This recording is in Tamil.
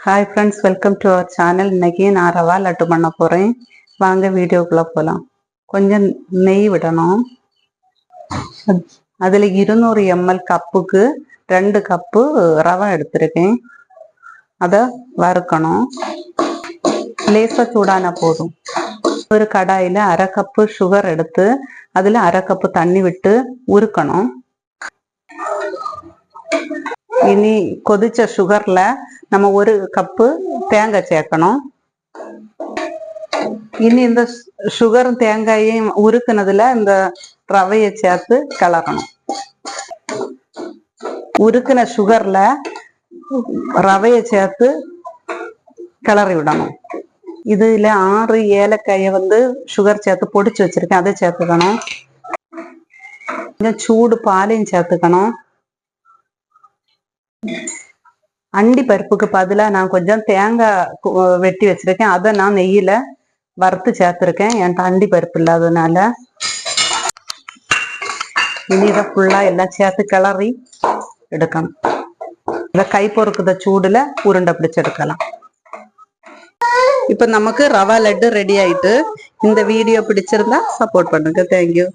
Hi friends, welcome to our channel. இன்னைக்கு நான் ரவா லட்டு பண்ண போகிறேன். வாங்க வீடியோக்குள்ளே போகலாம். கொஞ்சம் நெய் விடணும். அதில் 200 ml கப்புக்கு 2 கப்பு ரவை எடுத்திருக்கேன். அதை வறுக்கணும். லேசாக சூடான போதும். ஒரு கடாயில் 1/2 கப்பு சுகர் எடுத்து அதில் 1/2 கப்பு தண்ணி விட்டு உருக்கணும். இனி கொதிச்ச சுகர்ல நம்ம 1 கப்பு தேங்காய் சேர்க்கணும். இனி இந்த சுகரும் தேங்காயையும் உருக்குனதுல இந்த ரவையை சேர்த்து கிளறணும். உருக்குன சுகர்ல ரவையை சேர்த்து கிளறி விடணும். இதுல 6 ஏலக்காயை சுகர் சேர்த்து பொடிச்சு வச்சிருக்கேன், அதை சேர்த்துக்கணும். கொஞ்சம் சூடு பாலையும் சேர்த்துக்கணும். அண்டி பருப்புக்கு பதிலாக நான் கொஞ்சம் தேங்காய் வெட்டி வச்சிருக்கேன், அதை நான் நெய்யில வறுத்து சேர்த்துருக்கேன். என்கிட்ட அண்டி பருப்பு இல்லாததுனால. இனி இதை ஃபுல்லா எல்லாம் சேர்த்து கிளறி எடுக்கணும். இதை கை பொறுக்குத சூடுல உருண்டை பிடிச்சு எடுக்கலாம். இப்ப நமக்கு ரவா லட்டு ரெடி ஆயிட்டு. இந்த வீடியோ பிடிச்சிருந்தா சப்போர்ட் பண்ணுங்க. தேங்க்யூ.